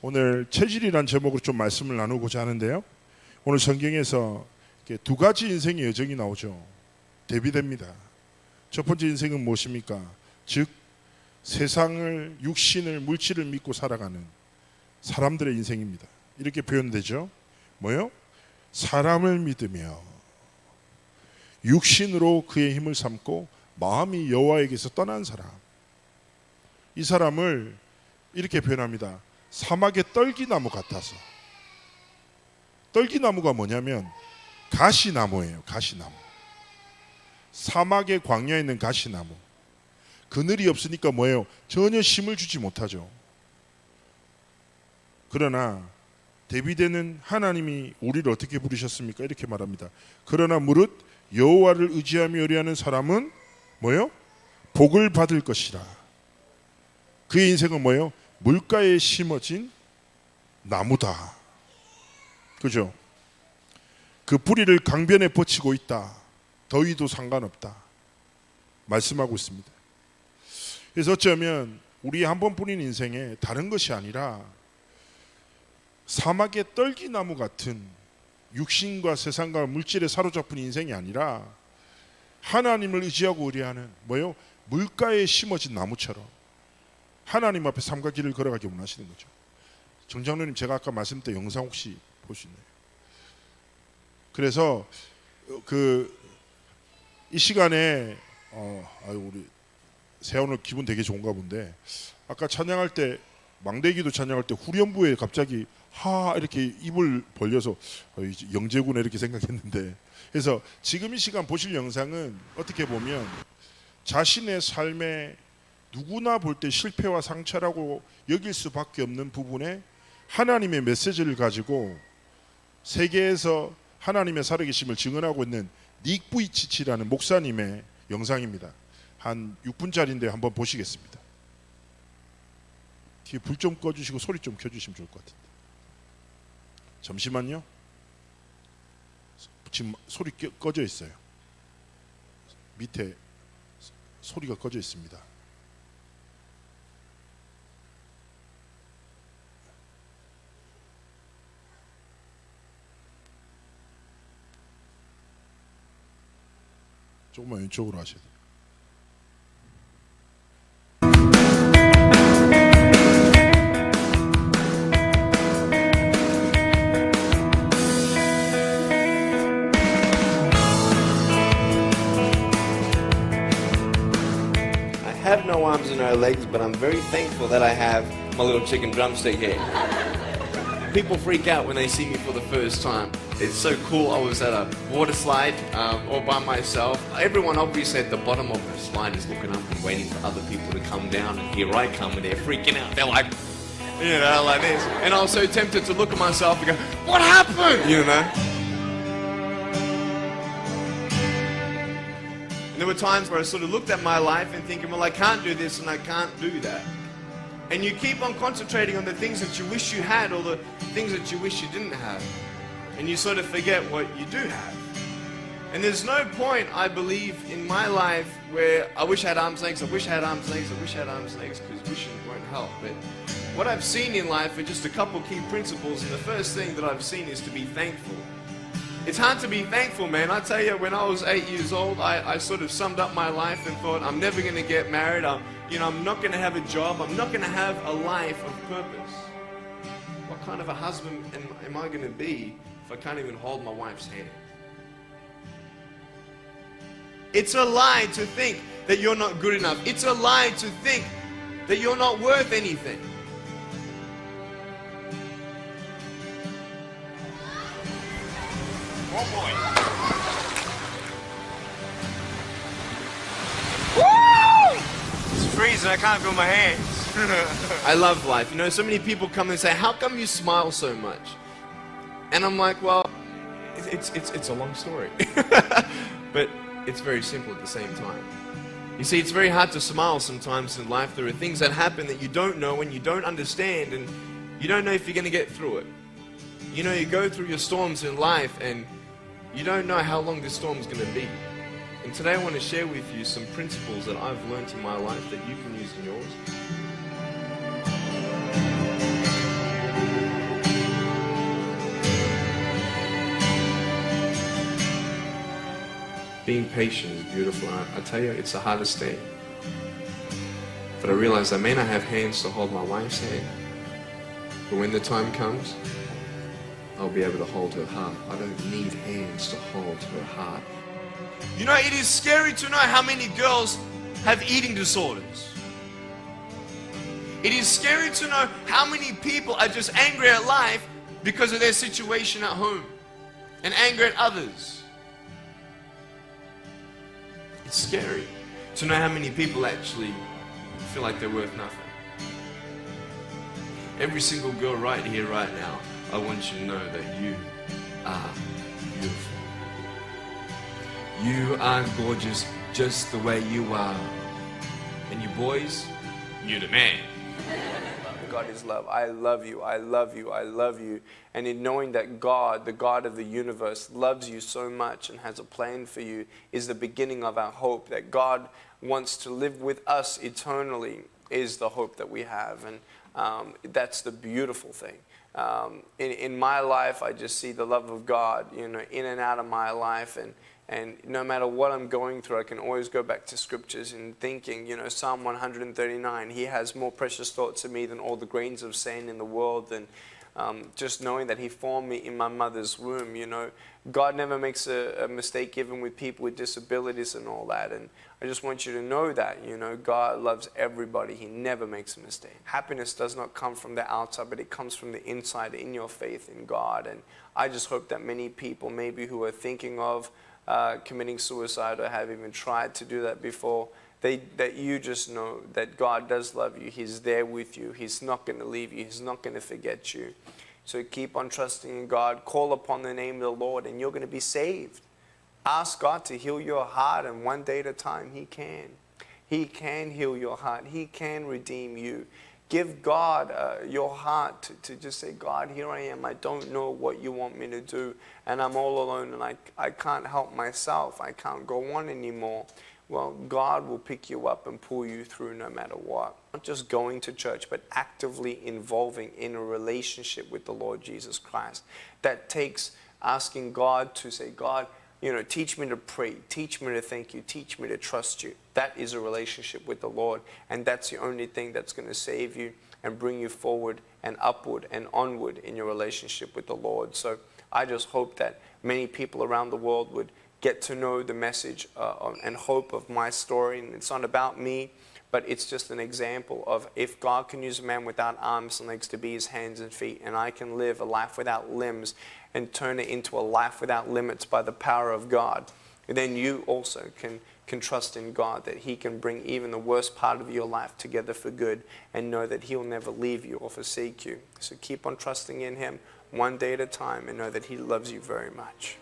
오늘 체질이란 제목으로 좀 말씀을 나누고자 하는데요. 오늘 성경에서 이렇게 두 가지 인생의 여정이 나오죠. 대비됩니다. 첫 번째 인생은 무엇입니까? 즉 세상을, 육신을, 물질을 믿고 살아가는 사람들의 인생입니다. 이렇게 표현되죠. 뭐요? 사람을 믿으며 육신으로 그의 힘을 삼고 마음이 여호와에게서 떠난 사람. 이 사람을 이렇게 표현합니다. 사막의 떨기나무 같아서. 떨기나무가 뭐냐면 가시나무예요. 가시나무. 사막의 광야에 있는 가시나무. 그늘이 없으니까 뭐예요? 전혀 힘을 주지 못하죠. 그러나 대비되는 하나님이 우리를 어떻게 부르셨습니까? 이렇게 말합니다. 그러나 무릇 여호와를 의지하며 의뢰하는 사람은 뭐예요? 복을 받을 것이라. 그의 인생은 뭐예요? 물가에 심어진 나무다. 그죠? 그 뿌리를 강변에 뻗치고 있다. 더위도 상관없다. 말씀하고 있습니다. 그래서 어쩌면 우리 한 번뿐인 인생에 다른 것이 아니라 사막의 떨기나무 같은 육신과 세상과 물질에 사로잡힌 인생이 아니라 하나님을 의지하고 의뢰하는 뭐예요? 물가에 심어진 나무처럼 하나님 앞에 삶과 길을 걸어가기 원하시는 거죠. 정장로님, 제가 아까 말씀드린 영상 혹시 보시나요? 그래서 이 시간에 우리 세오늘 기분 되게 좋은가 본데, 아까 찬양할 때 망대기도 찬양할 때 후렴부에 갑자기 이렇게 입을 벌려서 영재구나 이렇게 생각했는데, 그래서 지금 이 시간 보실 영상은 어떻게 보면 자신의 삶에 누구나 볼 때 실패와 상처라고 여길 수밖에 없는 부분에 하나님의 메시지를 가지고 세계에서 하나님의 살아계심을 증언하고 있는 닉 부이치치라는 목사님의 영상입니다. 한 6분짜리인데 한번 보시겠습니다. 뒤에 불 좀 꺼주시고 소리 좀 켜주시면 좋을 것 같은데. 잠시만요. 지금 소리 꺼져 있어요. 밑에 소리가 꺼져 있습니다. 조금만 왼쪽으로 하셔야 돼요. I have no arms and no legs, but I'm very thankful that I have my little chicken drumstick here. People freak out when they see me for the first time. It's so cool. I was at a water slide all by myself. Everyone obviously at the bottom of the slide is looking up and waiting for other people to come down, and here I come and they're freaking out. They're like, like this. And I was so tempted to look at myself and go, what happened? And there were times where I sort of looked at my life and thinking, well, I can't do this and I can't do that. And you keep on concentrating on the things that you wish you had or the things that you wish you didn't have. And you sort of forget what you do have. And there's no point, I believe, in my life where I wish I had arms and legs, I wish I had arms and legs, I wish I had arms and legs, because wishing won't help. But what I've seen in life are just a couple key principles, and the first thing that I've seen is to be thankful. It's hard to be thankful, man. I tell you, when I was 8 years old, I sort of summed up my life and thought, I'm never going to get married, I'm not going to have a job, I'm not going to have a life of purpose. What kind of a husband am I going to be if I can't even hold my wife's hand? It's a lie to think that you're not good enough. It's a lie to think that you're not worth anything. Oh boy. Woo! It's freezing, I can't feel my hands. I love life. So many people come and say, how come you smile so much? And I'm like, well, it's a long story. But it's very simple at the same time. You see, it's very hard to smile sometimes in life. There are things that happen that you don't know and you don't understand, and you don't know if you're going to get through it. You go through your storms in life and you don't know how long this storm is going to be. And today I want to share with you some principles that I've learned in my life that you can use in yours. being patient is beautiful. I tell you, it's the hardest thing. But I realize I may not have hands to hold my wife's hand, but when the time comes, I'll be able to hold her heart. I don't need hands to hold her heart. You know, it is scary to know how many girls have eating disorders. It is scary to know how many people are just angry at life because of their situation at home and angry at others. It's scary to know how many people actually feel like they're worth nothing. Every single girl right here, right now, I want you to know that you are beautiful. You are gorgeous just the way you are. And you boys, you're the man. God is love. I love you. I love you. I love you. And in knowing that God, the God of the universe, loves you so much and has a plan for you is the beginning of our hope. That God wants to live with us eternally is the hope that we have. And that's the beautiful thing. In my life, I just see the love of God, you know, in and out of my life. And no matter what I'm going through, I can always go back to scriptures and thinking, you know, Psalm 139, He has more precious thoughts of me than all the grains of sand in the world. And just knowing that He formed me in my mother's womb, you know, God never makes a mistake even with people with disabilities and all that. And I just want you to know that, you know, God loves everybody. He never makes a mistake. Happiness does not come from the outside, but it comes from the inside in your faith in God. And I just hope that many people maybe who are thinking of committing suicide or have even tried to do that before, that you just know that God does love you. He's there with you. He's not going to leave you. He's not going to forget you. So keep on trusting in God. Call upon the name of the Lord and you're going to be saved. Ask God to heal your heart, and one day at a time He can. He can heal your heart. He can redeem you. Give God your heart to just say, God, here I am. I don't know what you want me to do. And I'm all alone and I can't help myself. I can't go on anymore. Well, God will pick you up and pull you through no matter what. Not just going to church, but actively involving in a relationship with the Lord Jesus Christ. That takes asking God to say, God, you know, teach me to pray, teach me to thank you, teach me to trust you. That is a relationship with the Lord, and that's the only thing that's going to save you and bring you forward and upward and onward in your relationship with the Lord. So I just hope that many people around the world would get to know the message and hope of my story. And it's not about me, but it's just an example of if God can use a man without arms and legs to be His hands and feet, and I can live a life without limbs and turn it into a life without limits by the power of God, then you also can trust in God that He can bring even the worst part of your life together for good and know that He will never leave you or forsake you. So keep on trusting in Him one day at a time and know that He loves you very much.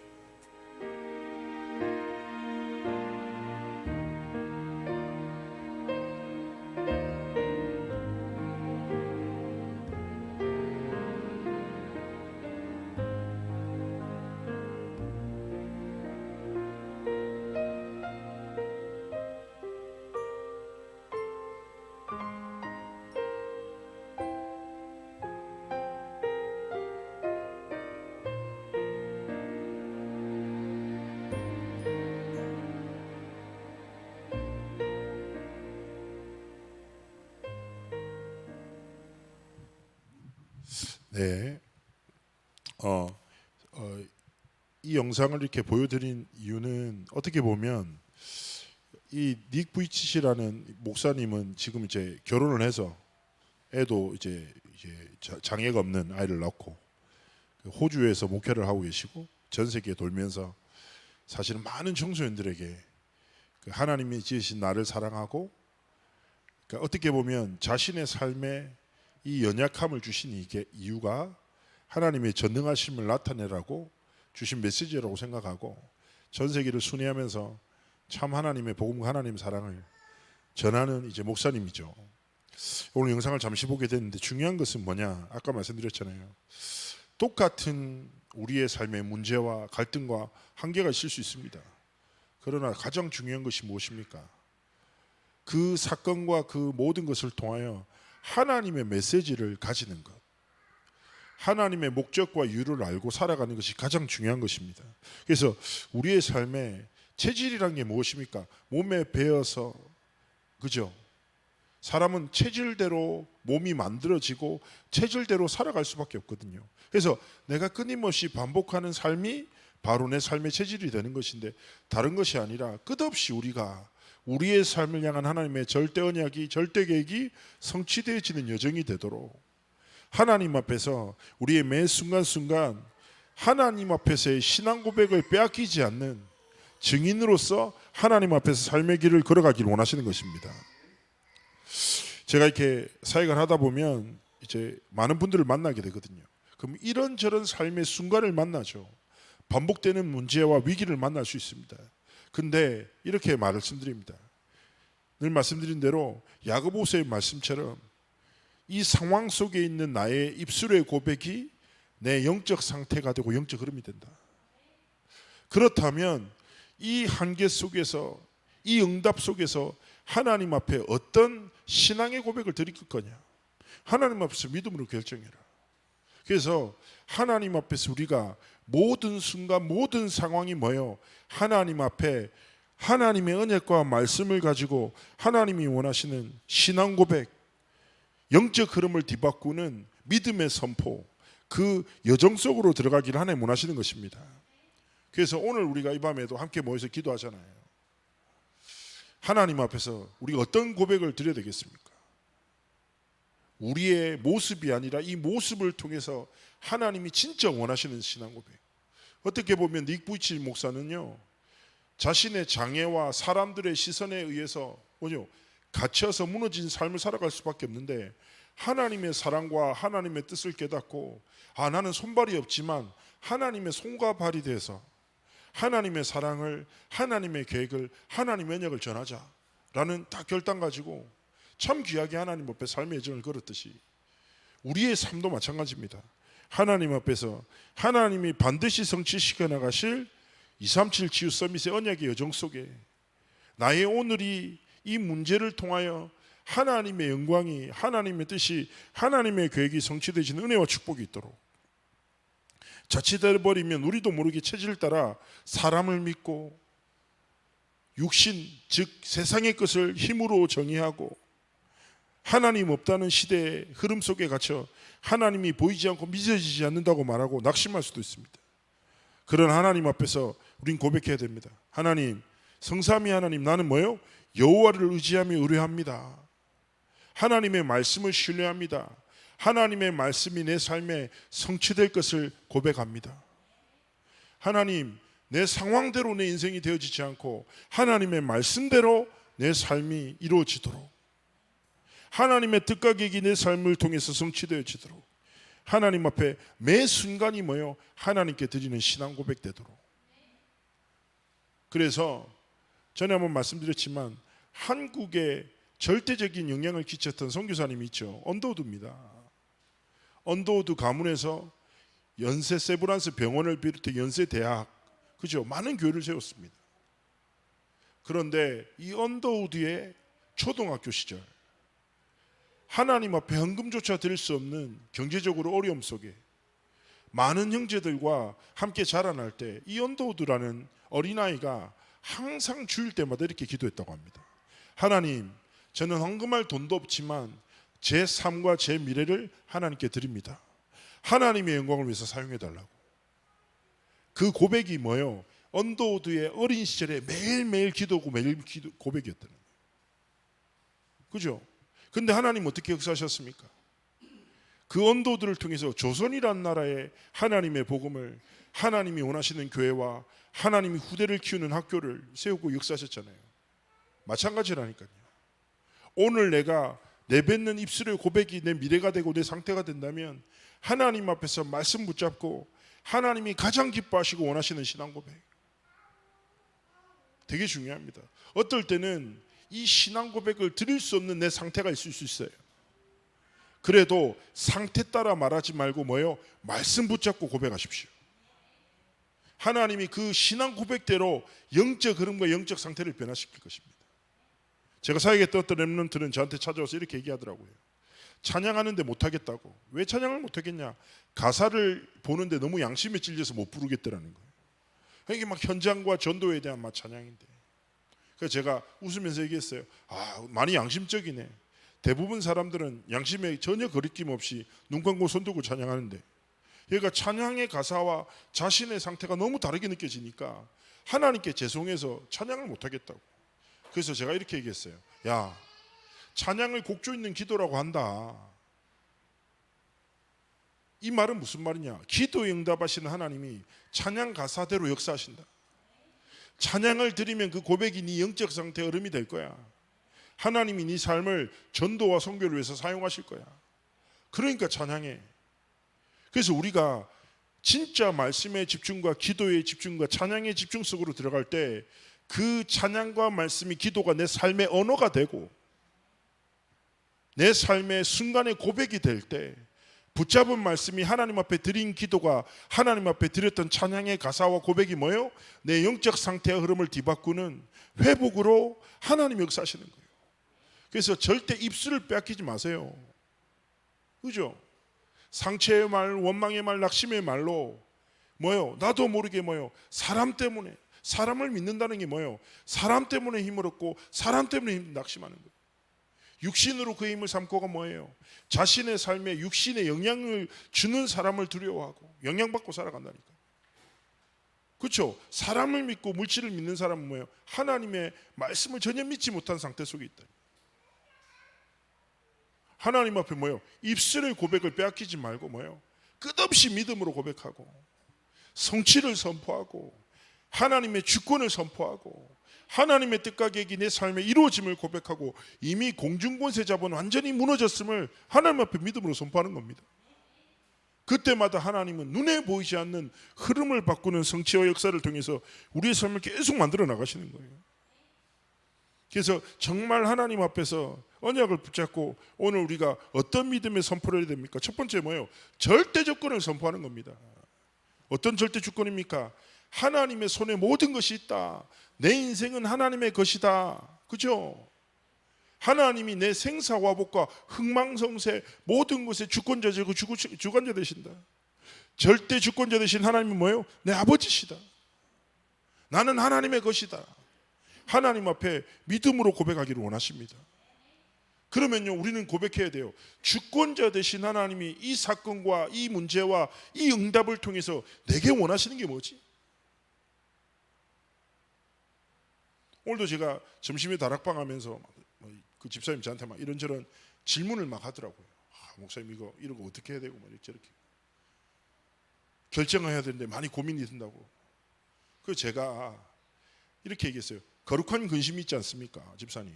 네. 이 영상을 이렇게 보여드린 이유는 어떻게 보면 이 닉 부이치시라는 목사님은 지금 이제 결혼을 해서 애도 이제 장애가 없는 아이를 낳고 호주에서 목회를 하고 계시고 전 세계 돌면서 사실은 많은 청소년들에게 하나님이 지으신 나를 사랑하고, 그러니까 어떻게 보면 자신의 삶에 이 연약함을 주신 이유가 하나님의 전능하심을 나타내라고 주신 메시지라고 생각하고 전 세계를 순회하면서 참 하나님의 복음과 하나님의 사랑을 전하는 이제 목사님이죠. 오늘 영상을 잠시 보게 됐는데 중요한 것은 뭐냐? 아까 말씀드렸잖아요. 똑같은 우리의 삶의 문제와 갈등과 한계가 있을 수 있습니다. 그러나 가장 중요한 것이 무엇입니까? 그 사건과 그 모든 것을 통하여 하나님의 메시지를 가지는 것, 하나님의 목적과 이유를 알고 살아가는 것이 가장 중요한 것입니다. 그래서 우리의 삶에 체질이란 게 무엇입니까? 몸에 배어서, 그죠? 사람은 체질대로 몸이 만들어지고 체질대로 살아갈 수밖에 없거든요. 그래서 내가 끊임없이 반복하는 삶이 바로 내 삶의 체질이 되는 것인데, 다른 것이 아니라 끝없이 우리가 우리의 삶을 향한 하나님의 절대 언약이, 절대 계획이 성취되어지는 여정이 되도록 하나님 앞에서 우리의 매 순간순간 하나님 앞에서의 신앙 고백을 빼앗기지 않는 증인으로서 하나님 앞에서 삶의 길을 걸어가기를 원하시는 것입니다. 제가 이렇게 사역을 하다 보면 이제 많은 분들을 만나게 되거든요. 그럼 이런저런 삶의 순간을 만나죠. 반복되는 문제와 위기를 만날 수 있습니다. 근데 이렇게 말씀드립니다. 늘 말씀드린 대로 야고보서의 말씀처럼 이 상황 속에 있는 나의 입술의 고백이 내 영적 상태가 되고 영적 흐름이 된다. 그렇다면 이 한계 속에서, 이 응답 속에서 하나님 앞에 어떤 신앙의 고백을 드릴 거냐? 하나님 앞에서 믿음으로 결정해라. 그래서 하나님 앞에서 우리가 모든 순간, 모든 상황이 뭐예요? 하나님 앞에 하나님의 은혜과 말씀을 가지고 하나님이 원하시는 신앙 고백, 영적 흐름을 뒤바꾸는 믿음의 선포, 그 여정 속으로 들어가기를 하나님 원하시는 것입니다. 그래서 오늘 우리가 이 밤에도 함께 모여서 기도하잖아요. 하나님 앞에서 우리가 어떤 고백을 드려야 되겠습니까? 우리의 모습이 아니라 이 모습을 통해서 하나님이 진짜 원하시는 신앙 고백. 어떻게 보면 닉 부이치 목사는요, 자신의 장애와 사람들의 시선에 의해서 갇혀서 무너진 삶을 살아갈 수밖에 없는데, 하나님의 사랑과 하나님의 뜻을 깨닫고, 나는 손발이 없지만 하나님의 손과 발이 돼서 하나님의 사랑을, 하나님의 계획을, 하나님의 언약을 전하자라는 딱 결단 가지고 참 귀하게 하나님 앞에 삶의 여정을 걸었듯이 우리의 삶도 마찬가지입니다. 하나님 앞에서 하나님이 반드시 성취시켜 나가실 237 치유 서밋의 언약의 여정 속에 나의 오늘이 이 문제를 통하여 하나님의 영광이, 하나님의 뜻이, 하나님의 계획이 성취되시는 은혜와 축복이 있도록, 자칫해버리면 우리도 모르게 체질을 따라 사람을 믿고 육신, 즉 세상의 것을 힘으로 정의하고 하나님 없다는 시대의 흐름 속에 갇혀 하나님이 보이지 않고 믿어지지 않는다고 말하고 낙심할 수도 있습니다. 그런 하나님 앞에서 우린 고백해야 됩니다. 하나님, 성삼위 하나님, 나는 뭐요? 여호와를 의지하며 의뢰합니다. 하나님의 말씀을 신뢰합니다. 하나님의 말씀이 내 삶에 성취될 것을 고백합니다. 하나님, 내 상황대로 내 인생이 되어지지 않고 하나님의 말씀대로 내 삶이 이루어지도록, 하나님의 뜻과 계획이 내 삶을 통해서 성취되어지도록 하나님 앞에 매 순간이 뭐요? 하나님께 드리는 신앙 고백되도록. 그래서 전에 한번 말씀드렸지만 한국에 절대적인 영향을 끼쳤던 선교사님이 있죠. 언더우드입니다. 언더우드 가문에서 연세 세브란스 병원을 비롯해 연세 대학, 그죠? 많은 교회를 세웠습니다. 그런데 이 언더우드의 초등학교 시절, 하나님 앞에 헌금조차 드릴 수 없는 경제적으로 어려움 속에 많은 형제들과 함께 자라날 때 이 언더우드라는 어린아이가 항상 주일 때마다 이렇게 기도했다고 합니다. 하나님, 저는 헌금할 돈도 없지만 제 삶과 제 미래를 하나님께 드립니다. 하나님의 영광을 위해서 사용해달라고. 그 고백이 뭐예요? 언더우드의 어린 시절에 매일매일 기도고 매일 고백이었다는 거예요. 그죠? 근데 하나님 어떻게 역사하셨습니까? 그 언더우드를 통해서 조선이란 나라에 하나님의 복음을, 하나님이 원하시는 교회와 하나님이 후대를 키우는 학교를 세우고 역사하셨잖아요. 마찬가지라니까요. 오늘 내가 내뱉는 입술의 고백이 내 미래가 되고 내 상태가 된다면 하나님 앞에서 말씀 붙잡고 하나님이 가장 기뻐하시고 원하시는 신앙 고백, 되게 중요합니다. 어떨 때는 이 신앙 고백을 드릴 수 없는 내 상태가 있을 수 있어요. 그래도 상태 따라 말하지 말고 뭐예요? 말씀 붙잡고 고백하십시오. 하나님이 그 신앙 고백대로 영적 흐름과 영적 상태를 변화시킬 것입니다. 제가 사역했던 어떤 렘넌트는 저한테 찾아와서 이렇게 얘기하더라고요. 찬양하는데 못하겠다고. 왜 찬양을 못하겠냐? 가사를 보는데 너무 양심에 찔려서 못 부르겠더라는 거예요. 이게 막 현장과 전도에 대한 막 찬양인데, 그래서 제가 웃으면서 얘기했어요. 많이 양심적이네. 대부분 사람들은 양심에 전혀 거리낌 없이 눈 감고 손 들고 찬양하는데, 그러니까 찬양의 가사와 자신의 상태가 너무 다르게 느껴지니까 하나님께 죄송해서 찬양을 못하겠다고. 그래서 제가 이렇게 얘기했어요. 야, 찬양을 곡조 있는 기도라고 한다. 이 말은 무슨 말이냐? 기도에 응답하시는 하나님이 찬양 가사대로 역사하신다. 찬양을 드리면 그 고백이 네 영적 상태의 얼음이 될 거야. 하나님이 네 삶을 전도와 선교를 위해서 사용하실 거야. 그러니까 찬양해. 그래서 우리가 진짜 말씀의 집중과 기도의 집중과 찬양의 집중 속으로 들어갈 때 그 찬양과 말씀이 기도가 내 삶의 언어가 되고 내 삶의 순간의 고백이 될 때 붙잡은 말씀이 하나님 앞에 드린 기도가 하나님 앞에 드렸던 찬양의 가사와 고백이 뭐예요? 내 영적 상태의 흐름을 뒤바꾸는 회복으로 하나님이 역사하시는 거예요. 그래서 절대 입술을 빼앗기지 마세요. 그죠? 상처의 말, 원망의 말, 낙심의 말로 뭐예요? 나도 모르게 뭐예요? 사람 때문에, 사람을 믿는다는 게 뭐예요? 사람 때문에 힘을 얻고 사람 때문에 낙심하는 거예요. 육신으로 그 힘을 삼고가 뭐예요? 자신의 삶에 육신에 영향을 주는 사람을 두려워하고 영향받고 살아간다니까. 그렇죠? 사람을 믿고 물질을 믿는 사람은 뭐예요? 하나님의 말씀을 전혀 믿지 못한 상태 속에 있다. 하나님 앞에 뭐예요? 입술의 고백을 빼앗기지 말고 뭐예요? 끝없이 믿음으로 고백하고 성취를 선포하고 하나님의 주권을 선포하고 하나님의 뜻과 계획이 내 삶에 이루어짐을 고백하고 이미 공중권세 자본 완전히 무너졌음을 하나님 앞에 믿음으로 선포하는 겁니다. 그때마다 하나님은 눈에 보이지 않는 흐름을 바꾸는 성취와 역사를 통해서 우리의 삶을 계속 만들어 나가시는 거예요. 그래서 정말 하나님 앞에서 언약을 붙잡고 오늘 우리가 어떤 믿음의 선포를 해야 됩니까? 첫 번째 뭐예요? 절대 주권을 선포하는 겁니다. 어떤 절대 주권입니까? 하나님의 손에 모든 것이 있다. 내 인생은 하나님의 것이다. 그죠? 하나님이 내 생사화복과 흥망성쇠 모든 것에 주권자시고 주관자 되신다. 절대 주권자 되신 하나님은 뭐예요? 내 아버지시다. 나는 하나님의 것이다. 하나님 앞에 믿음으로 고백하기를 원하십니다. 그러면요, 우리는 고백해야 돼요. 주권자 되신 하나님이 이 사건과 이 문제와 이 응답을 통해서 내게 원하시는 게 뭐지? 오늘도 제가 점심에 다락방 하면서 그 집사님 저한테 막 이런저런 질문을 막 하더라고요. 목사님 이런 거 어떻게 해야 되고 막 이렇게 저렇게 결정을 해야 되는데 많이 고민이 된다고. 그래서 제가 이렇게 얘기했어요. 거룩한 근심이 있지 않습니까, 집사님?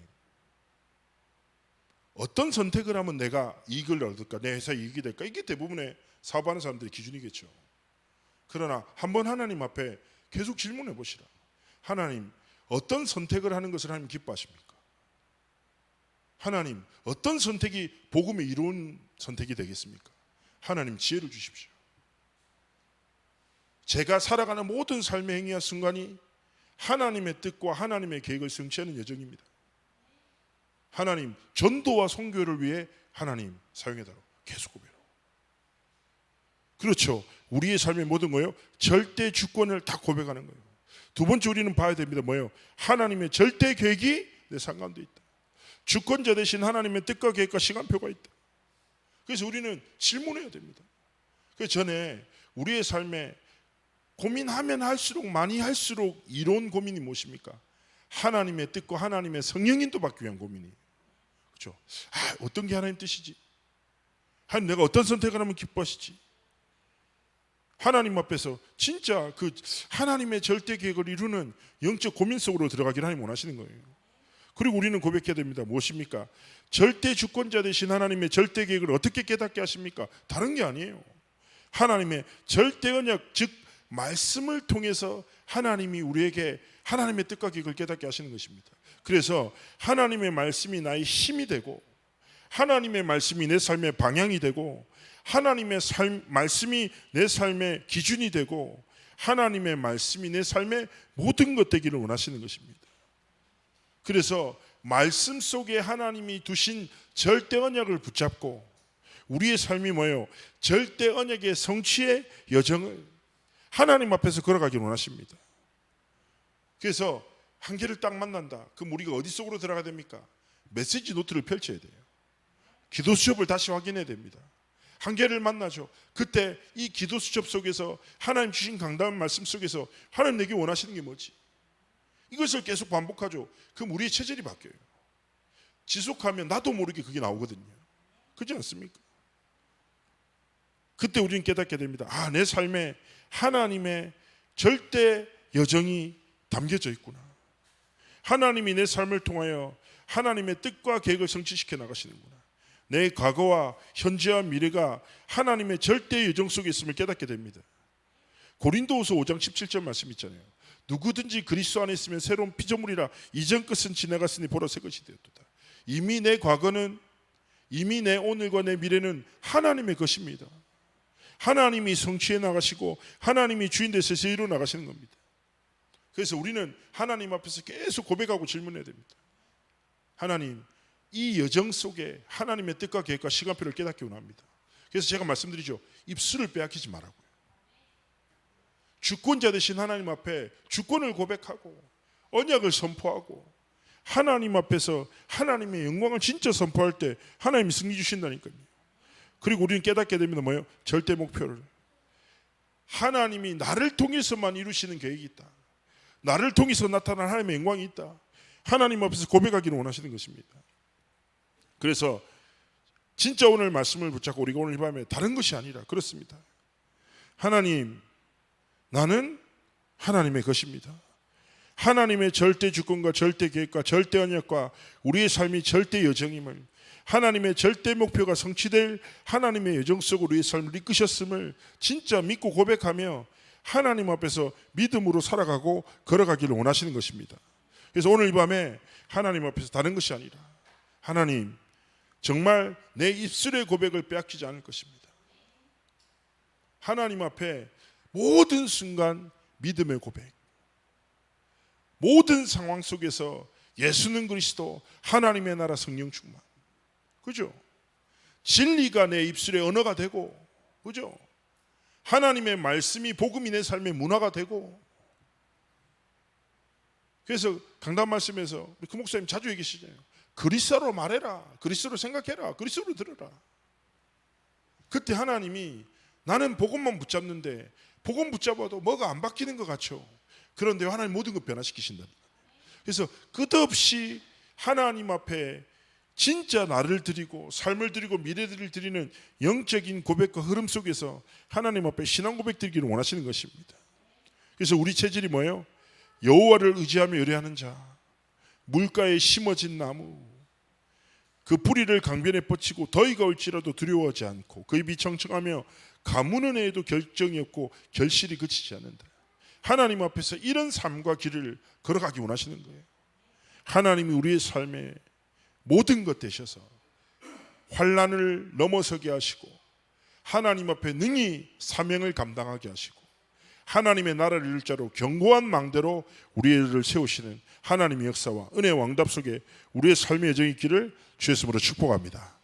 어떤 선택을 하면 내가 이익을 얻을까, 내 회사에 이익이 될까? 이게 대부분의 사업하는 사람들의 기준이겠죠. 그러나 한번 하나님 앞에 계속 질문해 보시라. 하나님, 어떤 선택을 하는 것을 하나님 기뻐하십니까? 하나님, 어떤 선택이 복음의 이로운 선택이 되겠습니까? 하나님, 지혜를 주십시오. 제가 살아가는 모든 삶의 행위와 순간이 하나님의 뜻과 하나님의 계획을 성취하는 여정입니다. 하나님, 전도와 선교를 위해 하나님 사용해달라고 계속 고백하고. 그렇죠. 우리의 삶의 모든 거예요. 절대 주권을 다 고백하는 거예요. 두 번째 우리는 봐야 됩니다. 뭐예요? 하나님의 절대 계획이 내 삶 가운데 있다. 주권자 되신 하나님의 뜻과 계획과 시간표가 있다. 그래서 우리는 질문해야 됩니다. 그래서 전에 우리의 삶에 고민하면 할수록 많이 할수록 이로운 고민이 무엇입니까? 하나님의 뜻과 하나님의 성령인도 받기 위한 고민이에요. 그렇죠? 어떤 게 하나님 뜻이지? 하나님, 내가 어떤 선택을 하면 기뻐하시지? 하나님 앞에서 진짜 그 하나님의 절대 계획을 이루는 영적 고민 속으로 들어가기를 하나님 원하시는 거예요. 그리고 우리는 고백해야 됩니다. 무엇입니까? 절대 주권자 되신 하나님의 절대 계획을 어떻게 깨닫게 하십니까? 다른 게 아니에요. 하나님의 절대 언약, 즉 말씀을 통해서 하나님이 우리에게 하나님의 뜻과 계획을 깨닫게 하시는 것입니다. 그래서 하나님의 말씀이 나의 힘이 되고 하나님의 말씀이 내 삶의 방향이 되고 하나님의 말씀이 내 삶의 기준이 되고 하나님의 말씀이 내 삶의 모든 것 되기를 원하시는 것입니다. 그래서 말씀 속에 하나님이 두신 절대 언약을 붙잡고 우리의 삶이 뭐예요? 절대 언약의 성취의 여정을 하나님 앞에서 걸어가기를 원하십니다. 그래서 한계를 딱 만난다. 그럼 우리가 어디 속으로 들어가야 됩니까? 메시지 노트를 펼쳐야 돼요. 기도 수첩을 다시 확인해야 됩니다. 한계를 만나죠. 그때 이 기도 수첩 속에서 하나님 주신 강단 말씀 속에서 하나님 내게 원하시는 게 뭐지? 이것을 계속 반복하죠. 그럼 우리의 체질이 바뀌어요. 지속하면 나도 모르게 그게 나오거든요. 그렇지 않습니까? 그때 우리는 깨닫게 됩니다. 아, 내 삶에 하나님의 절대 여정이 담겨져 있구나. 하나님이 내 삶을 통하여 하나님의 뜻과 계획을 성취시켜 나가시는구나. 내 과거와 현재와 미래가 하나님의 절대 여정 속에 있음을 깨닫게 됩니다. 고린도후서 5장 17절 말씀 있잖아요. 누구든지 그리스도 안에 있으면 새로운 피조물이라 이전 것은 지나갔으니 보라 새 것이 되었도다. 이미 내 과거는, 이미 내 오늘과 내 미래는 하나님의 것입니다. 하나님이 성취해 나가시고 하나님이 주인 되셔서 이루어 나가시는 겁니다. 그래서 우리는 하나님 앞에서 계속 고백하고 질문해야 됩니다. 하나님, 이 여정 속에 하나님의 뜻과 계획과 시간표를 깨닫기 원합니다. 그래서 제가 말씀드리죠. 입술을 빼앗기지 말라고요. 주권자 되신 하나님 앞에 주권을 고백하고 언약을 선포하고 하나님 앞에서 하나님의 영광을 진짜 선포할 때 하나님이 승리 주신다니까요. 그리고 우리는 깨닫게 됩니다. 뭐예요? 절대 목표를. 하나님이 나를 통해서만 이루시는 계획이 있다. 나를 통해서 나타난 하나님의 영광이 있다. 하나님 앞에서 고백하기를 원하시는 것입니다. 그래서 진짜 오늘 말씀을 붙잡고 우리가 오늘 이 밤에 다른 것이 아니라 그렇습니다. 하나님, 나는 하나님의 것입니다. 하나님의 절대 주권과 절대 계획과 절대 언약과 우리의 삶이 절대 여정임을, 하나님의 절대 목표가 성취될 하나님의 여정 속으로 우리의 삶을 이끄셨음을 진짜 믿고 고백하며 하나님 앞에서 믿음으로 살아가고 걸어가기를 원하시는 것입니다. 그래서 오늘 이 밤에 하나님 앞에서 다른 것이 아니라 하나님, 정말 내 입술의 고백을 빼앗기지 않을 것입니다. 하나님 앞에 모든 순간 믿음의 고백, 모든 상황 속에서 예수는 그리스도, 하나님의 나라, 성령 충만, 그죠? 진리가 내 입술의 언어가 되고, 그죠? 하나님의 말씀이 복음이 내 삶의 문화가 되고. 그래서 강단 말씀에서 우리 그 목사님 자주 얘기하시잖아요. 그리스도로 말해라, 그리스도로 생각해라, 그리스도로 들어라. 그때 하나님이 나는 복음만 붙잡는데 복음 붙잡아도 뭐가 안 바뀌는 것 같죠. 그런데 하나님 모든 걸 변화시키신다. 그래서 끝없이 하나님 앞에 진짜 나를 드리고 삶을 드리고 미래를 드리는 영적인 고백과 흐름 속에서 하나님 앞에 신앙 고백 드리기를 원하시는 것입니다. 그래서 우리 체질이 뭐예요? 여호와를 의지하며 요리하는 자, 물가에 심어진 나무, 그 뿌리를 강변에 뻗치고 더위가 올지라도 두려워하지 않고 그 입이 청청하며 가무는 애에도 결정이 없고 결실이 그치지 않는다. 하나님 앞에서 이런 삶과 길을 걸어가기 원하시는 거예요. 하나님이 우리의 삶에 모든 것 되셔서 환난을 넘어서게 하시고 하나님 앞에 능히 사명을 감당하게 하시고 하나님의 나라를 이룰 자로 견고한 망대로 우리를 세우시는 하나님의 역사와 은혜의 왕답 속에 우리의 삶의 여정이 있기를 주의 이름으로 축복합니다.